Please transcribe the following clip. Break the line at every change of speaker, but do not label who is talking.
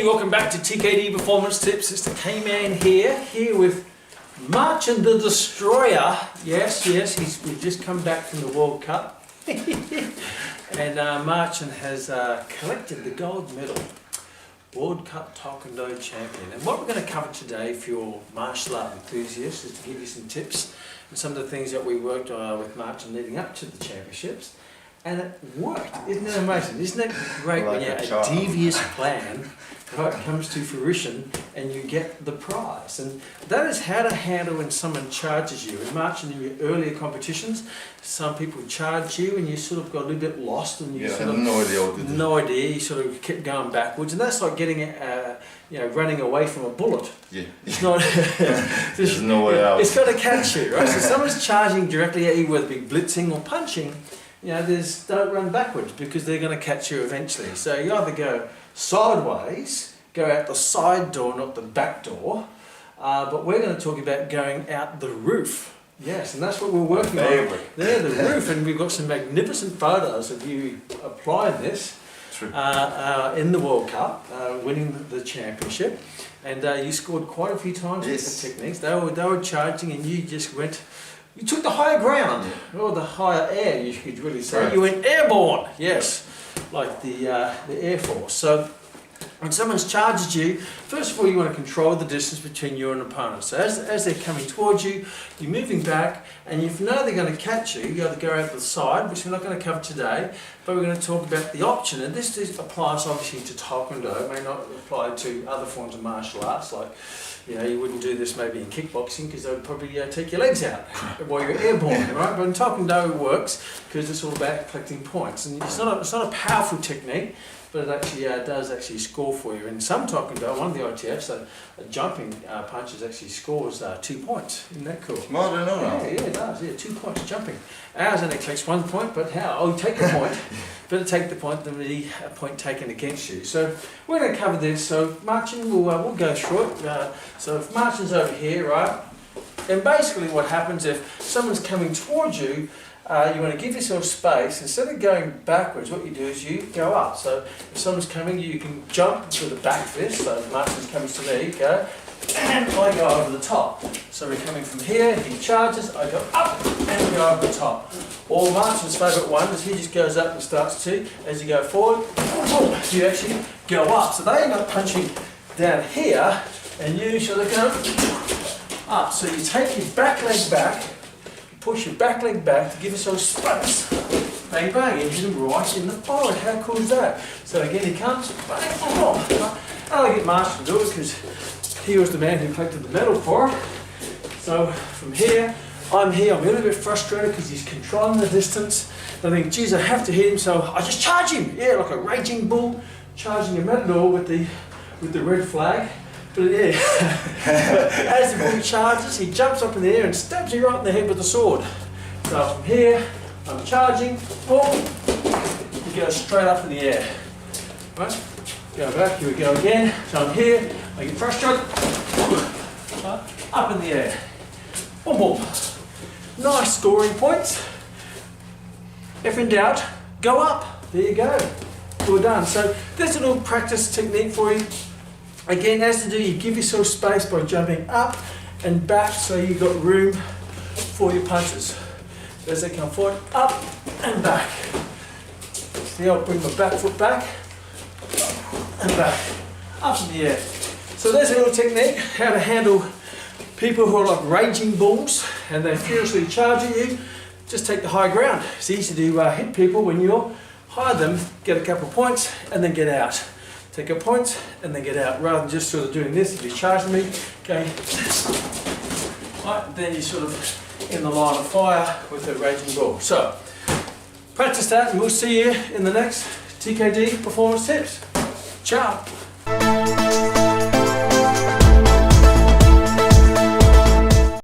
Hey, welcome back to TKD Performance Tips. It's the K-Man here with Martian the Destroyer. Yes, we've just come back from the World Cup. And Martian has collected the gold medal, World Cup Taekwondo champion. And what we're going to cover today for your martial art enthusiasts is to give you some tips and some of the things that we worked on with Martian leading up to the championships. And it worked. Isn't it amazing? Isn't it great when you have a devious plan comes to fruition and you get the prize? And that is how to handle when someone charges you. In Martian, in your earlier competitions, some people charge you and you sort of got a little bit lost and you sort of no idea. You sort of kept going backwards, and that's like getting running away from a bullet.
Yeah.
It's not.
There's no way out.
It's got to catch you, right? So someone's charging directly at you, whether it be blitzing or punching. Don't run backwards because they're going to catch you eventually. So you either go sideways, go out the side door, not the back door. But we're going to talk about going out the roof. Yes, and that's what we're working on. There, the roof, and we've got some magnificent photos of you applying this in the World Cup, winning the championship. And you scored quite a few times with the techniques. They were charging, and you just went. You took the higher ground, or the higher air, you could really say. Right. You went airborne, yes, like the Air Force. So when someone's charged you, first of all you want to control the distance between you and an opponent. So as they're coming towards you, you're moving back, and if you know they're going to catch you, you either go out the side, which we're not going to cover today, but we're going to talk about the option. And this applies obviously to Taekwondo, it may not apply to other forms of martial arts, like you wouldn't do this maybe in kickboxing because they would probably take your legs out while you're airborne, right? But in Taekwondo it works because it's all about collecting points. And it's not a powerful technique, but it actually does score for you. In some Taekwondo, one of the ITFs, a jumping punches actually scores 2 points. Isn't that cool?
Well, I don't know now.
Yeah, it does. Yeah, 2 points jumping. Ours only collects 1 point, but you take the point. Better take the point than the point taken against you. So we're going to cover this. So Martian, we'll go through it. So if Martian's over here, right, and basically what happens if someone's coming towards you, you want to give yourself space. Instead of going backwards, what you do is you go up. So if someone's coming, you can jump to the back fist. So if Martin comes to me, go, and I go over the top. So we're coming from here, he charges, I go up and go over the top. Or Martin's favourite one is he just goes up and starts to, as you go forward, you actually go up. So they end up punching down here, and you sort of go up. So you take your back leg back, push your back leg back to give yourself space. Bang, bang, and hit him right in the forehead. How cool is that? So again, he comes, bang, oh. I'll get Martian to do it because he was the man who collected the medal for it. So from here, I'm here. I'm a little bit frustrated because he's controlling the distance. I think, geez, I have to hit him, so I just charge him. Yeah, like a raging bull, charging a matador with the red flag. But yeah, as the bull charges, he jumps up in the air and stabs you right in the head with the sword. So from here, I'm charging, he goes straight up in the air. Right? Go back, here we go again. So I'm here, I get frustrated, up in the air. Boom, boom. Nice scoring points. If in doubt, go up. There you go. We're done. So there's a little practice technique for you. Again, as to do, you give yourself space by jumping up and back so you've got room for your punches. As they come forward, up and back. See, I'll bring my back foot back and back, up in the air. So there's a little technique, how to handle people who are like raging bulls and they furiously charge at you. Just take the high ground. It's easy to hit people when you're higher them, get a couple of points and then get out. Take a point and then get out, rather than just sort of doing this. If you're charging me, okay, right, then you're sort of in the line of fire with a raging bull. So practice that and we'll see you in the next TKD Performance Tips. Ciao.